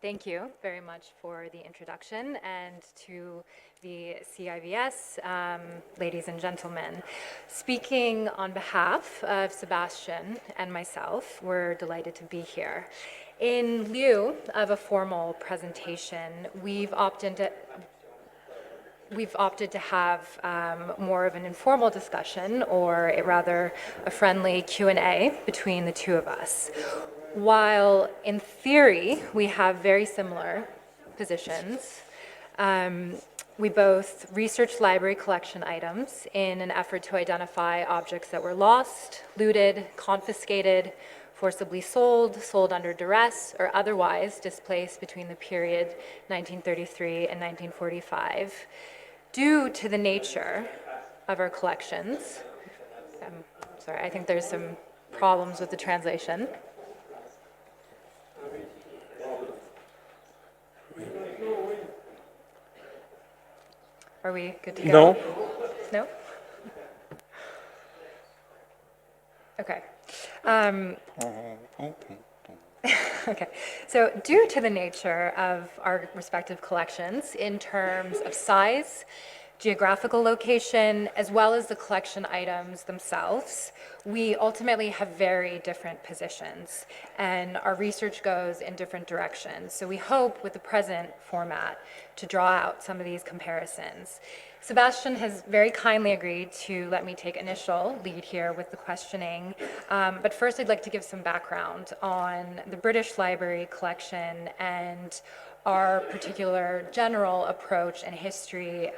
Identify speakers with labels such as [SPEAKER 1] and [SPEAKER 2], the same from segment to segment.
[SPEAKER 1] Thank you very much for the introduction, and to the CIVS, ladies and gentlemen. Speaking on behalf of Sebastian and myself, we're delighted to be here. In lieu of a formal presentation, we've opted to have more of an informal discussion, or rather a friendly Q&A between the two of us. While in theory we have very similar positions, we both research library collection items in an effort to identify objects that were lost, looted, confiscated, forcibly sold under duress, or otherwise displaced between the period 1933 and 1945. Due to the nature of our collections, sorry, I think there's some problems with the translation. Are we good to go?
[SPEAKER 2] No.
[SPEAKER 1] No? Okay. Okay. So due to the nature of our respective collections in terms of size, geographical location, as well as the collection items themselves, we ultimately have very different positions, and our research goes in different directions. So we hope with the present format to draw out some of these comparisons. Sebastian has very kindly agreed to let me take initial lead here with the questioning, but first I'd like to give some background on the British Library collection and our particular general approach and history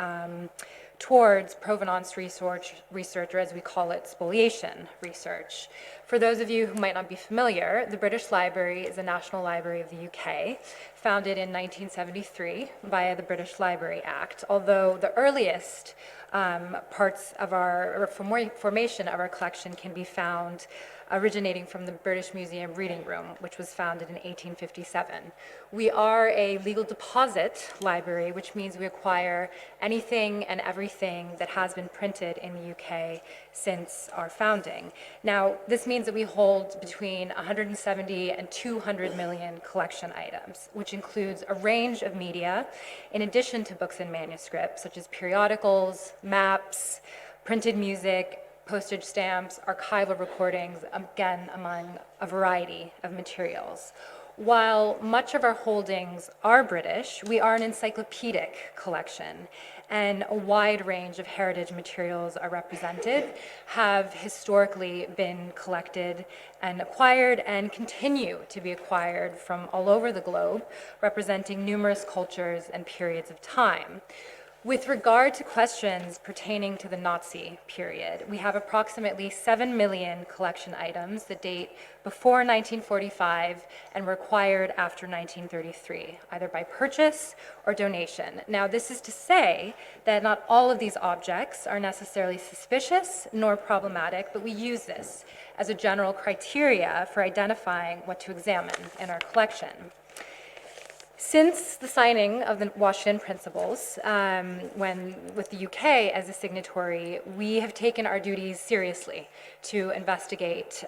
[SPEAKER 1] towards provenance research, or as we call it, spoliation research. For those of you who might not be familiar, the British Library is a national library of the UK, founded in 1973 via the British Library Act, although the earliest parts of our formation of our collection can be found originating from the British Museum Reading Room, which was founded in 1857. We are a legal deposit library, which means we acquire anything and everything that has been printed in the UK since our founding. Now, this means that we hold between 170 and 200 million collection items, which includes a range of media, in addition to books and manuscripts, such as periodicals, maps, printed music, postage stamps, archival recordings, again, among a variety of materials. While much of our holdings are British, we are an encyclopedic collection, and a wide range of heritage materials are represented, have historically been collected and acquired, and continue to be acquired from all over the globe, representing numerous cultures and periods of time. With regard to questions pertaining to the Nazi period, we have approximately 7 million collection items that date before 1945 and were acquired after 1933, either by purchase or donation. Now, this is to say that not all of these objects are necessarily suspicious nor problematic, but we use this as a general criteria for identifying what to examine in our collection. Since the signing of the Washington Principles, with the UK as a signatory, we have taken our duties seriously to investigate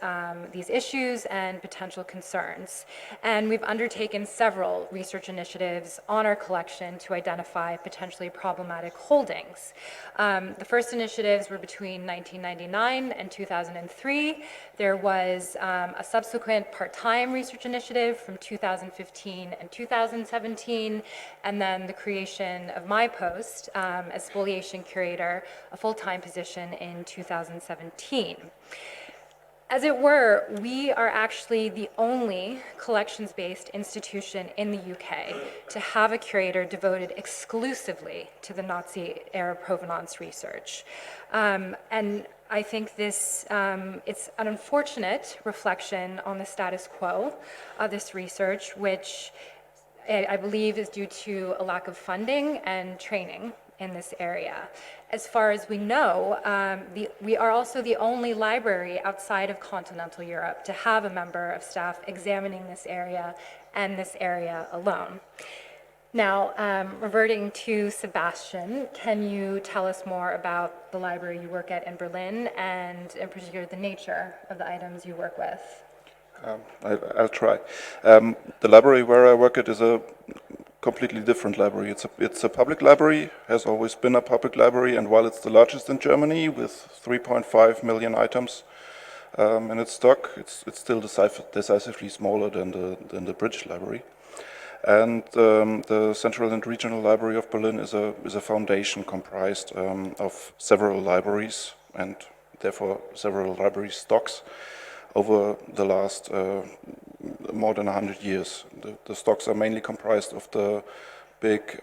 [SPEAKER 1] these issues and potential concerns. And we've undertaken several research initiatives on our collection to identify potentially problematic holdings. The first initiatives were between 1999 and 2003. There was a subsequent part-time research initiative from 2015 and 2017, and then the creation of my post as spoliation curator, a full-time position in 2017. As it were, we are actually the only collections-based institution in the UK to have a curator devoted exclusively to the Nazi-era provenance research. And I think this, it's an unfortunate reflection on the status quo of this research, which I believe is due to a lack of funding and training in this area. As far as we know, we are also the only library outside of continental Europe to have a member of staff examining this area and this area alone. Now, reverting to Sebastian, can you tell us more about the library you work at in Berlin and in particular the nature of the items you work with?
[SPEAKER 2] I'll try. The library where I work at is a completely different library. It's a public library, has always been a public library, and while it's the largest in Germany with 3.5 million items in its stock, it's still decisively smaller than the British Library. And the Central and Regional Library of Berlin is a foundation comprised of several libraries and therefore several library stocks over the last more than 100 years. The stocks are mainly comprised of the big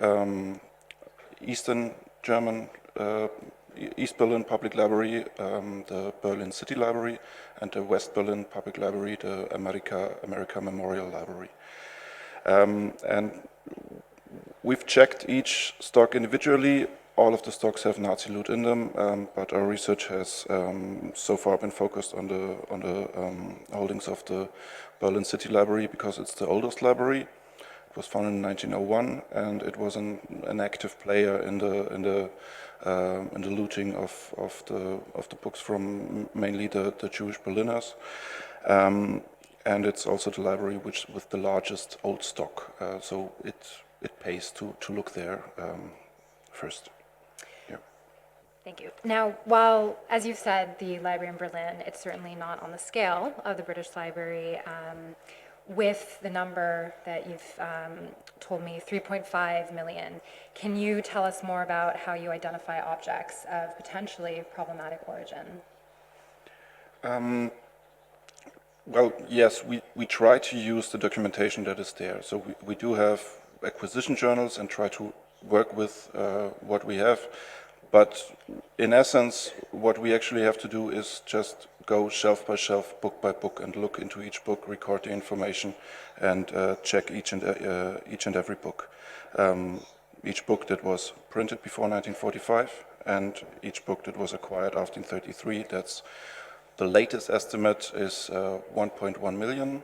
[SPEAKER 2] Eastern German, East Berlin Public Library, the Berlin City Library, and the West Berlin Public Library, the America Memorial Library. And we've checked each stock individually. All of the stocks have Nazi loot in them, but our research has so far been focused on the holdings of the Berlin City Library because it's the oldest library. It was founded in 1901, and it was an active player in the looting of the books from mainly the Jewish Berliners. And it's also the library with the largest old stock, so it pays to look there first. Yeah.
[SPEAKER 1] Thank you. Now, while, as you've said, the library in Berlin, it's certainly not on the scale of the British Library, with the number that you've told me, 3.5 million. Can you tell us more about how you identify objects of potentially problematic origin?
[SPEAKER 2] Well, yes, we try to use the documentation that is there. So we do have acquisition journals and try to work with what we have. But in essence, what we actually have to do is just go shelf by shelf, book by book, and look into each book, record the information, and check each and every book. Each book that was printed before 1945, and each book that was acquired after 1933. That's the latest estimate is 1.1 million.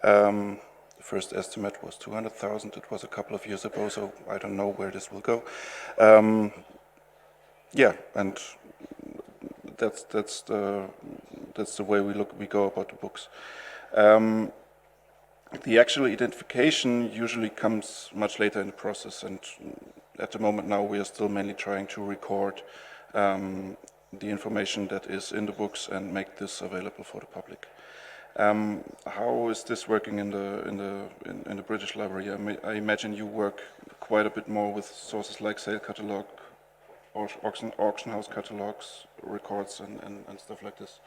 [SPEAKER 2] The first estimate was 200,000. It was a couple of years ago, so I don't know where this will go. Yeah, and that's the way we go about the books. The actual identification usually comes much later in the process, and at the moment now we are still mainly trying to record the information that is in the books and make this available for the public. How is this working in the British Library? I imagine you work quite a bit more with sources like sale catalog, auction house catalogs, records, and stuff like this.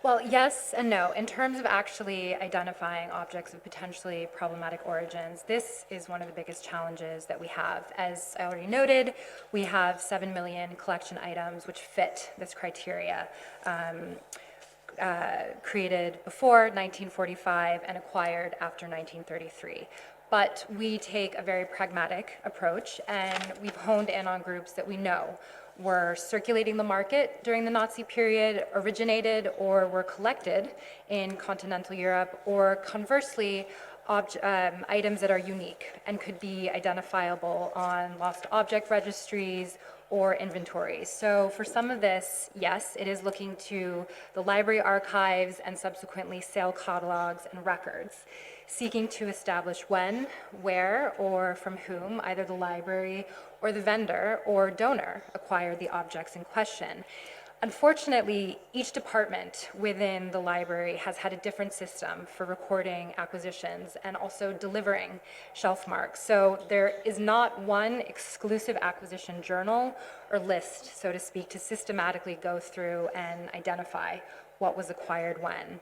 [SPEAKER 1] Well, yes and no. In terms of actually identifying objects of potentially problematic origins, this is one of the biggest challenges that we have. As I already noted, we have 7 million collection items which fit this criteria, created before 1945 and acquired after 1933. But we take a very pragmatic approach, and we've honed in on groups that we know were circulating the market during the Nazi period, originated or were collected in continental Europe, or conversely, items that are unique and could be identifiable on lost object registries or inventories. So for some of this, yes, it is looking to the library archives and subsequently sale catalogs and records, seeking to establish when, where, or from whom either the library or the vendor or donor acquired the objects in question. Unfortunately, each department within the library has had a different system for recording acquisitions and also delivering shelf marks. So there is not one exclusive acquisition journal or list, so to speak, to systematically go through and identify what was acquired when.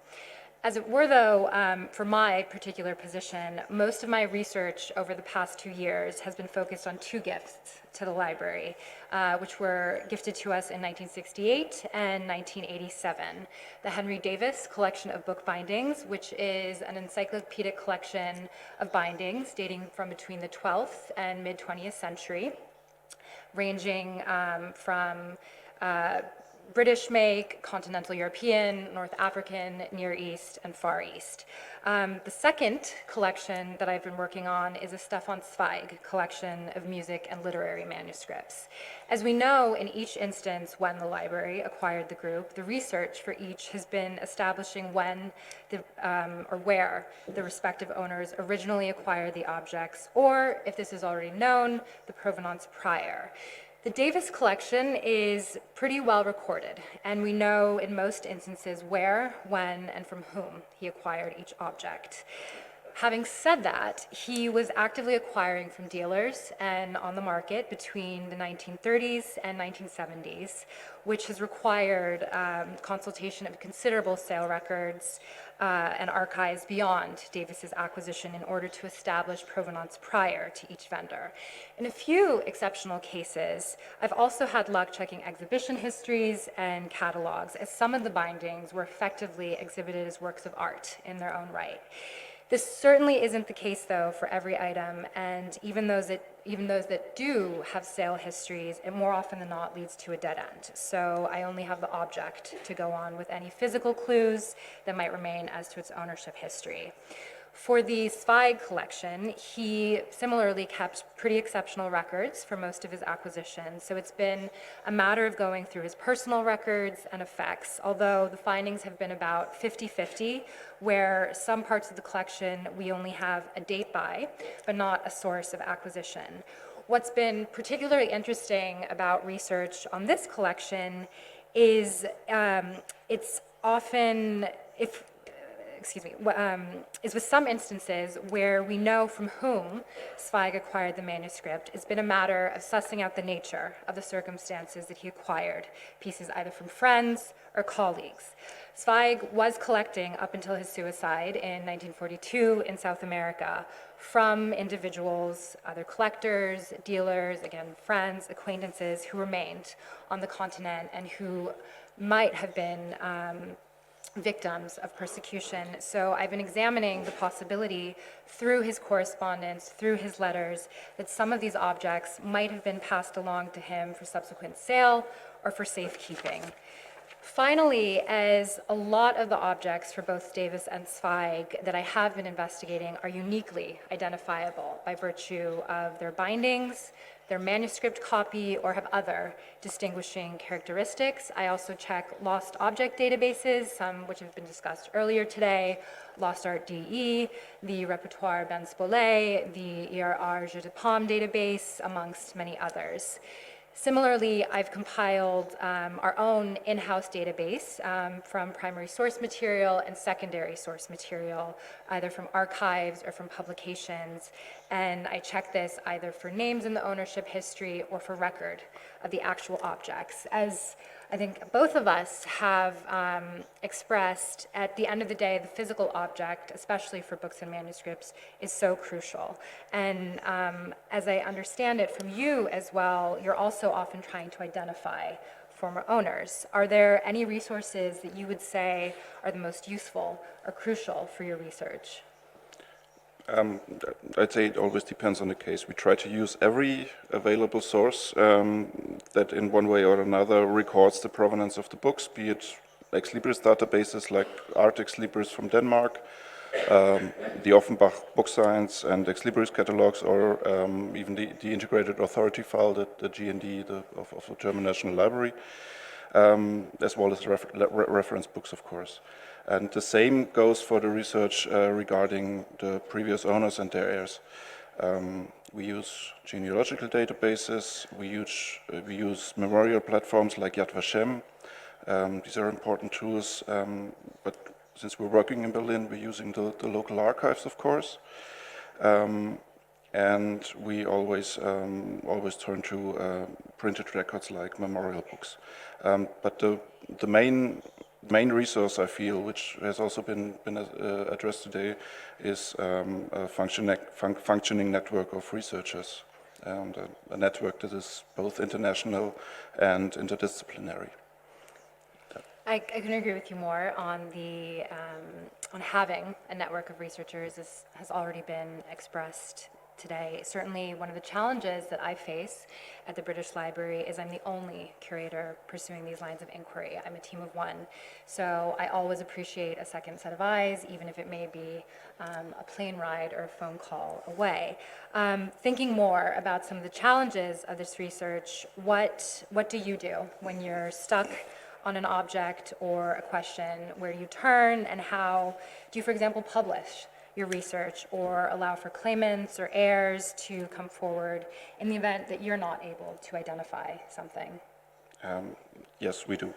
[SPEAKER 1] As it were, though, for my particular position, most of my research over the past 2 years has been focused on two gifts to the library, which were gifted to us in 1968 and 1987. The Henry Davis collection of book bindings, which is an encyclopedic collection of bindings dating from between the 12th and mid-20th century, ranging from British make, continental European, North African, Near East, and Far East. The second collection that I've been working on is a Stefan Zweig collection of music and literary manuscripts. As we know, in each instance when the library acquired the group, the research for each has been establishing when or where the respective owners originally acquired the objects, or, if this is already known, the provenance prior. The Davis collection is pretty well recorded, and we know in most instances where, when, and from whom he acquired each object. Having said that, he was actively acquiring from dealers and on the market between the 1930s and 1970s, which has required consultation of considerable sale records and archives beyond Davis's acquisition in order to establish provenance prior to each vendor. In a few exceptional cases, I've also had luck checking exhibition histories and catalogs, as some of the bindings were effectively exhibited as works of art in their own right. This certainly isn't the case, though, for every item, and even those that do have sale histories, it more often than not leads to a dead end. So I only have the object to go on with any physical clues that might remain as to its ownership history. For the Zweig collection, he similarly kept pretty exceptional records for most of his acquisitions, so it's been a matter of going through his personal records and effects, although the findings have been about 50-50, where some parts of the collection we only have a date by, but not a source of acquisition. What's been particularly interesting about research on this collection is it's often, is with some instances where we know from whom Zweig acquired the manuscript, it's been a matter of sussing out the nature of the circumstances that he acquired pieces either from friends or colleagues. Zweig was collecting up until his suicide in 1942 in South America from individuals, other collectors, dealers, again, friends, acquaintances who remained on the continent and who might have been victims of persecution. So I've been examining the possibility through his correspondence, through his letters, that some of these objects might have been passed along to him for subsequent sale or for safekeeping. Finally, as a lot of the objects for both Davis and Zweig that I have been investigating are uniquely identifiable by virtue of their bindings, their manuscript copy, or have other distinguishing characteristics. I also check lost object databases, some which have been discussed earlier today, Lost Art DE, the Repertoire Ben Spolay, the ERR Jeu de Paume database, amongst many others. Similarly, I've compiled our own in-house database from primary source material and secondary source material, either from archives or from publications. And I check this either for names in the ownership history or for record of the actual objects. As I think both of us have expressed, at the end of the day, the physical object, especially for books and manuscripts, is so crucial. And as I understand it from you as well, you're also often trying to identify former owners. Are there any resources that you would say are the most useful or crucial for your research?
[SPEAKER 2] I'd say it always depends on the case. We try to use every available source that in one way or another records the provenance of the books, be it ex libris databases like Art Ex Libris from Denmark, the Offenbach Book Science and Ex Libris catalogs, or even the integrated authority file, the GND of the German National Library, as well as reference books, of course. And the same goes for the research regarding the previous owners and their heirs. We use genealogical databases, we use memorial platforms like Yad Vashem. These are important tools, but since we're working in Berlin, we're using the local archives, of course. And we always turn to printed records like memorial books. But the main resource, I feel, which has also been addressed today, is a functioning network of researchers, and a network that is both international and interdisciplinary.
[SPEAKER 1] I couldn't agree with you more on on having a network of researchers. This has already been expressed today. Certainly one of the challenges that I face at the British Library is I'm the only curator pursuing these lines of inquiry. I'm a team of one. So I always appreciate a second set of eyes, even if it may be a plane ride or a phone call away. Thinking more about some of the challenges of this research, what do you do when you're stuck on an object or a question? Where do you turn, and how do you, for example, publish your research or allow for claimants or heirs to come forward in the event that you're not able to identify something?
[SPEAKER 2] Yes, we do.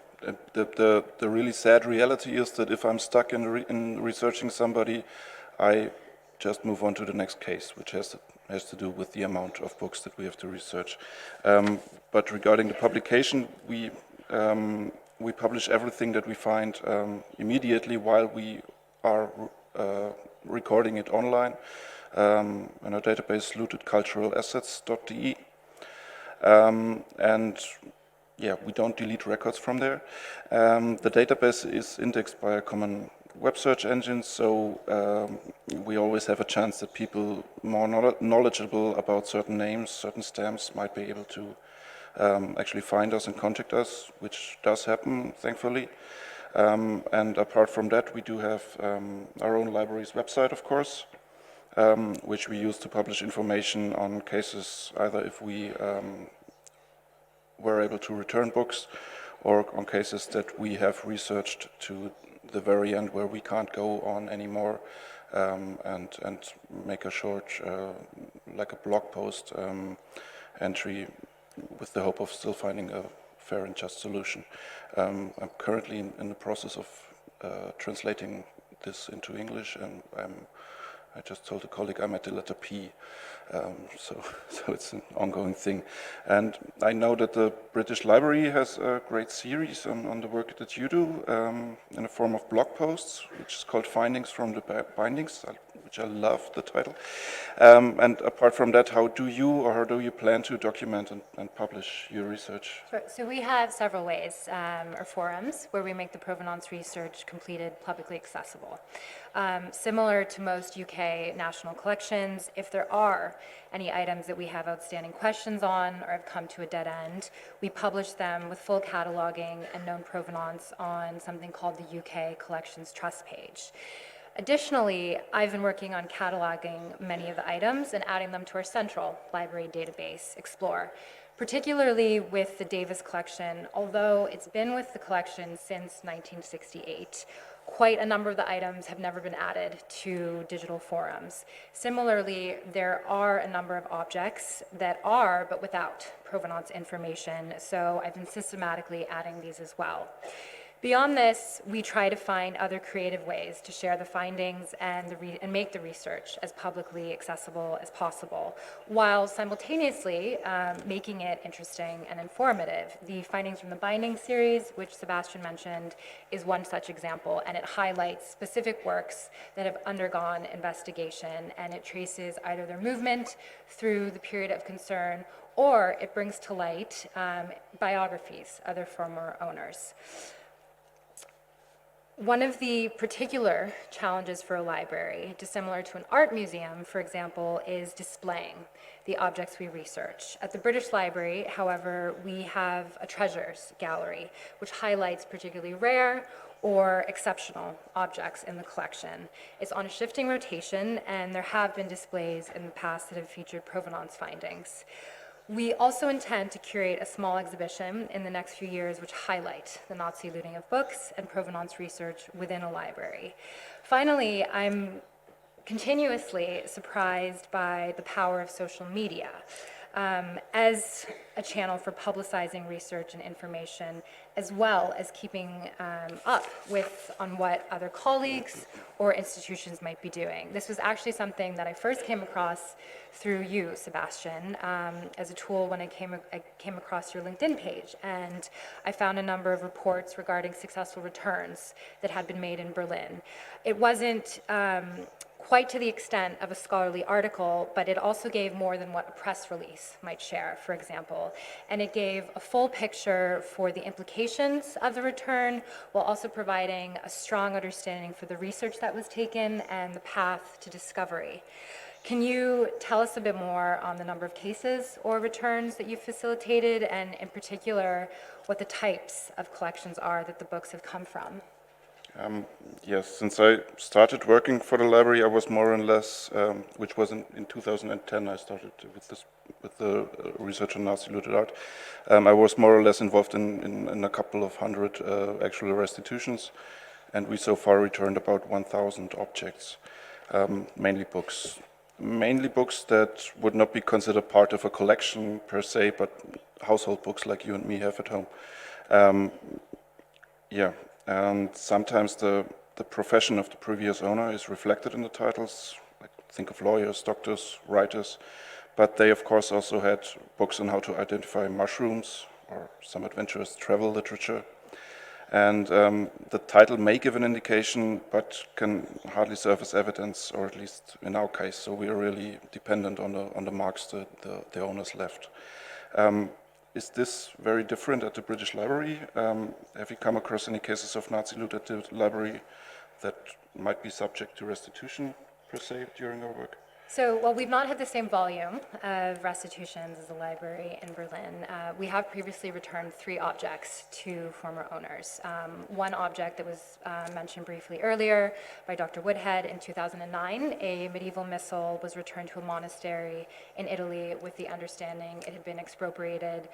[SPEAKER 2] The really sad reality is that if I'm stuck in researching somebody, I just move on to the next case, which has to do with the amount of books that we have to research. But regarding the publication, we publish everything that we find immediately while we are recording it online in a database lootedculturalassets.de. And yeah, we don't delete records from there. The database is indexed by a common web search engine, so we always have a chance that people more knowledgeable about certain names, certain stamps might be able to actually find us and contact us, which does happen, thankfully. And apart from that, we do have our own library's website, of course, which we use to publish information on cases, either if we were able to return books, or on cases that we have researched to the very end where we can't go on anymore, and make a short, like a blog post entry with the hope of still finding a fair and just solution. I'm currently in the process of translating this into English, and I just told a colleague I'm at the letter P, so it's an ongoing thing. And I know that the British Library has a great series on the work that you do in the form of blog posts, which is called Findings from the Bindings, which I love the title. And apart from that, how do you plan to document and publish your research?
[SPEAKER 1] Sure. So we have several ways, or forums, where we make the provenance research completed publicly accessible. Similar to most UK national collections, if there are any items that we have outstanding questions on or have come to a dead end, we publish them with full cataloging and known provenance on something called the UK Collections Trust page. Additionally, I've been working on cataloging many of the items and adding them to our central library database, Explore, particularly with the Davis collection. Although it's been with the collection since 1968, quite a number of the items have never been added to digital forums. Similarly, there are a number of objects that are, but without provenance information, so I've been systematically adding these as well. Beyond this, we try to find other creative ways to share the findings and make the research as publicly accessible as possible, while simultaneously making it interesting and informative. The Findings from the Binding series, which Sebastian mentioned, is one such example, and it highlights specific works that have undergone investigation, and it traces either their movement through the period of concern, or it brings to light biographies of their former owners. One of the particular challenges for a library, dissimilar to an art museum, for example, is displaying the objects we research. At the British Library, however, we have a treasures gallery, which highlights particularly rare or exceptional objects in the collection. It's on a shifting rotation, and there have been displays in the past that have featured provenance findings. We also intend to curate a small exhibition in the next few years which highlight the Nazi looting of books and provenance research within a library. Finally, I'm continuously surprised by the power of social media as a channel for publicizing research and information, as well as keeping up on what other colleagues or institutions might be doing. This was actually something that I first came across through you, Sebastian, as a tool when I came across your LinkedIn page, and I found a number of reports regarding successful returns that had been made in Berlin. It wasn't quite to the extent of a scholarly article, but it also gave more than what a press release might share, for example. And it gave a full picture for the implications of the return, while also providing a strong understanding for the research that was taken and the path to discovery. Can you tell us a bit more on the number of cases or returns that you've facilitated, and in particular, what the types of collections are that the books have come from?
[SPEAKER 2] Yes, since I started working for the library, I was more or less, which was in 2010, I started with the research on Nazi-looted art. I was more or less involved in a couple of hundred actual restitutions, and we so far returned about 1,000 objects, mainly books. Mainly books that would not be considered part of a collection per se, but household books like you and me have at home. Yeah. And sometimes the profession of the previous owner is reflected in the titles. Like, think of lawyers, doctors, writers. But they, of course, also had books on how to identify mushrooms or some adventurous travel literature. And the title may give an indication, but can hardly serve as evidence, or at least in our case. So we are really dependent on the marks that the owners left. Is this very different at the British Library? Have you come across any cases of Nazi loot at the library that might be subject to restitution, per se, during our work?
[SPEAKER 1] So, while we've not had the same volume of restitutions as the library in Berlin, we have previously returned 3 objects to former owners. One object that was mentioned briefly earlier by Dr. Woodhead in 2009, a medieval missal was returned to a monastery in Italy with the understanding it had been expropriated,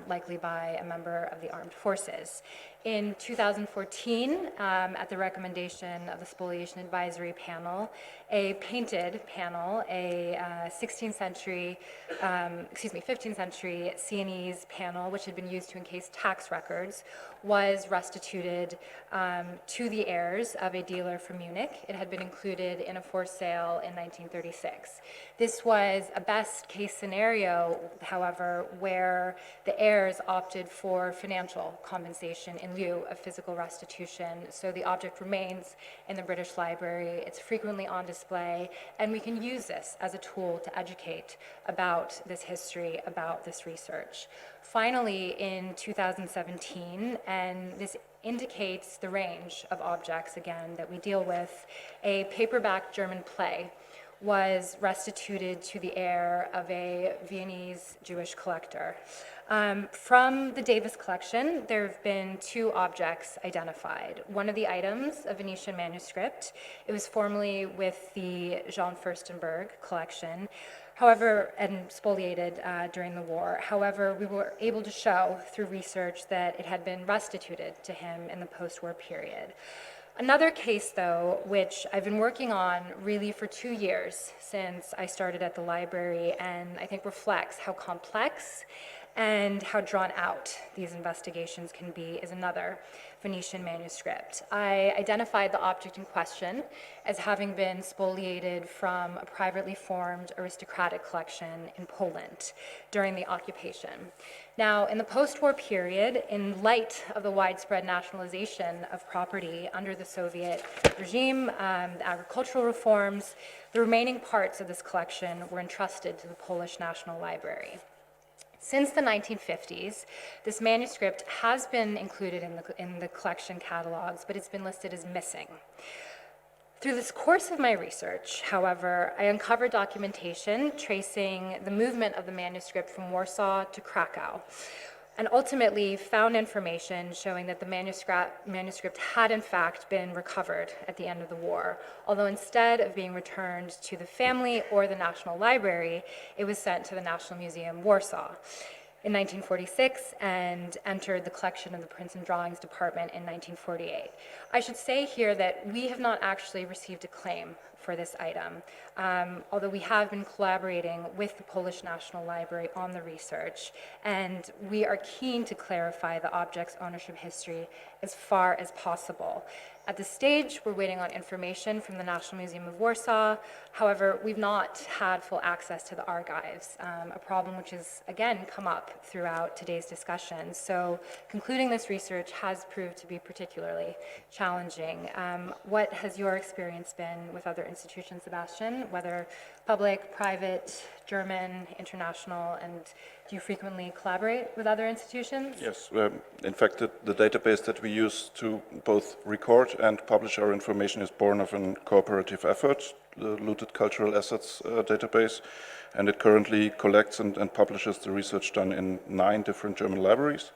[SPEAKER 1] likely by a member of the armed forces. In 2014, at the recommendation of the Spoliation Advisory Panel, a painted panel, a 15th century Sienese panel, which had been used to encase tax records, was restituted to the heirs of a dealer from Munich. It had been included in a forced sale in 1936. This was a best case scenario, however, where the heirs opted for financial compensation in lieu of physical restitution. So the object remains in the British Library. It's frequently on display, and we can use this as a tool to educate about this history, about this research. Finally, in 2017, and this indicates the range of objects, again, that we deal with, a paperback German play was restituted to the heir of a Viennese Jewish collector. From the Davis collection, there have been 2 objects identified. One of the items, a Venetian manuscript. It was formerly with the Jean Furstenberg collection, however, and spoliated during the war. However, we were able to show through research that it had been restituted to him in the post-war period. Another case, though, which I've been working on really for 2 years since I started at the library, and I think reflects how complex and how drawn out these investigations can be, is another Venetian manuscript. I identified the object in question as having been spoliated from a privately formed aristocratic collection in Poland during the occupation. Now, in the post-war period, in light of the widespread nationalization of property under the Soviet regime, the agricultural reforms, the remaining parts of this collection were entrusted to the Polish National Library. Since the 1950s, this manuscript has been included in the collection catalogs, but it's been listed as missing. Through this course of my research, however, I uncovered documentation tracing the movement of the manuscript from Warsaw to Krakow, and ultimately found information showing that the manuscript had in fact been recovered at the end of the war, although instead of being returned to the family or the National Library, it was sent to the National Museum, Warsaw in 1946 and entered the collection of the Prints and Drawings Department in 1948. I should say here that we have not actually received a claim for this item, although we have been collaborating with the Polish National Library on the research, and we are keen to clarify the object's ownership history as far as possible. At this stage, we're waiting on information from the National Museum of Warsaw. However, we've not had full access to the archives, a problem which has, again, come up throughout today's discussion. So concluding this research has proved to be particularly challenging. What has your experience been with other institutions, Sebastian, whether public, private, German, international, and do you frequently collaborate with other institutions?
[SPEAKER 2] Yes, in fact, the database that we use to both record and publish our information is born of a cooperative effort, the Looted Cultural Assets database, and it currently collects and publishes the research done in 9 different German libraries.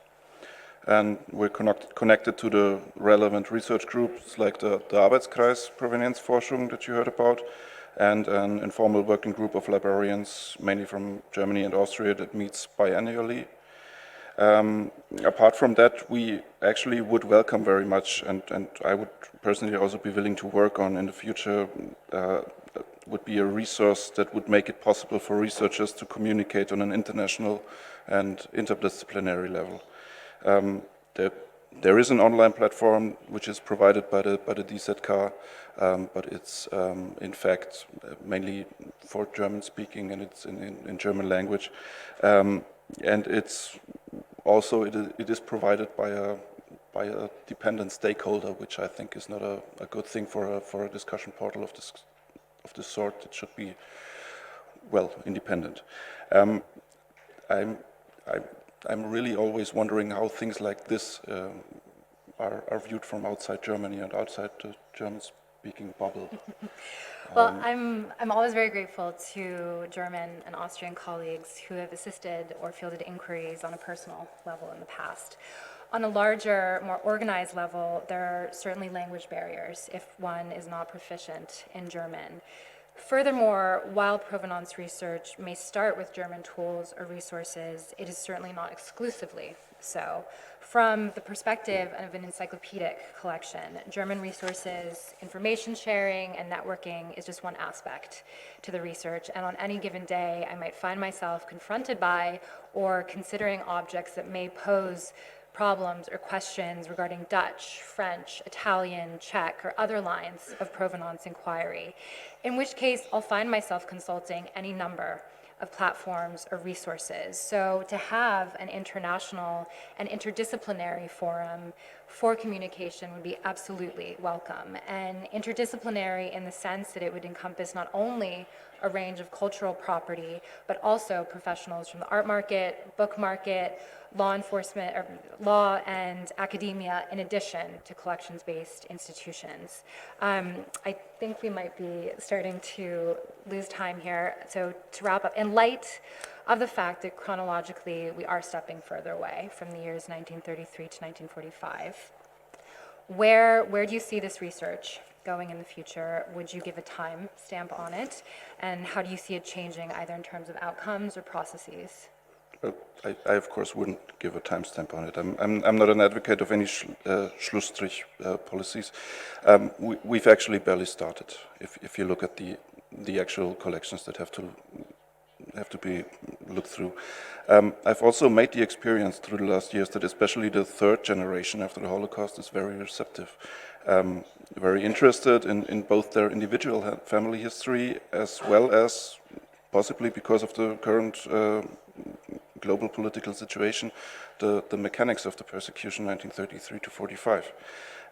[SPEAKER 2] And we're connected to the relevant research groups like the Arbeitskreis Provenienzforschung that you heard about, and an informal working group of librarians, mainly from Germany and Austria, that meets biannually. Apart from that, we actually would welcome very much, and I would personally also be willing to work on in the future, would be a resource that would make it possible for researchers to communicate on an international and interdisciplinary level. There is an online platform which is provided by the DZK, but it's in fact mainly for German speaking, and it's in German language, and it's also it is provided by a dependent stakeholder, which I think is not a good thing for a discussion portal of this sort. It should be well independent. I'm really always wondering how things like this are viewed from outside Germany and outside the German-speaking bubble.
[SPEAKER 1] Well, I'm always very grateful to German and Austrian colleagues who have assisted or fielded inquiries on a personal level in the past. On a larger, more organized level, there are certainly language barriers if one is not proficient in German. Furthermore, while provenance research may start with German tools or resources, it is certainly not exclusively so. From the perspective of an encyclopedic collection, German resources, information sharing, and networking is just one aspect to the research, and on any given day, I might find myself confronted by or considering objects that may pose problems or questions regarding Dutch, French, Italian, Czech, or other lines of provenance inquiry, in which case I'll find myself consulting any number of platforms or resources. So to have an international and interdisciplinary forum for communication would be absolutely welcome, and interdisciplinary in the sense that it would encompass not only a range of cultural property, but also professionals from the art market, book market, law enforcement, or law and academia, in addition to collections-based institutions. I think we might be starting to lose time here. So to wrap up, in light of the fact that chronologically we are stepping further away from the years 1933 to 1945, where do you see this research going in the future? Would you give a time stamp on it? And how do you see it changing, either in terms of outcomes or processes?
[SPEAKER 2] I of course wouldn't give a timestamp on it. I'm not an advocate of any Schlussstrich policies. We've actually barely started. If you look at the actual collections that have to be looked through. I've also made the experience through the last years that especially the third generation after the Holocaust is very receptive, very interested in both their individual family history as well as, possibly because of the current global political situation, the mechanics of the persecution 1933 to 45.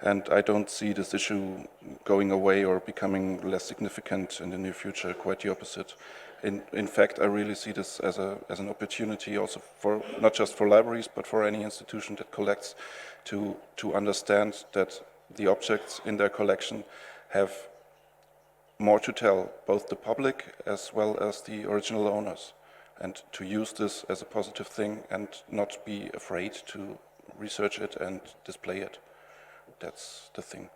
[SPEAKER 2] And I don't see this issue going away or becoming less significant in the near future, quite the opposite. In fact, I really see this as an opportunity also for, not just for libraries, but for any institution that collects to understand that the objects in their collection have more to tell, both the public as well as the original owners, and to use this as a positive thing and not be afraid to research it and display it. That's the thing.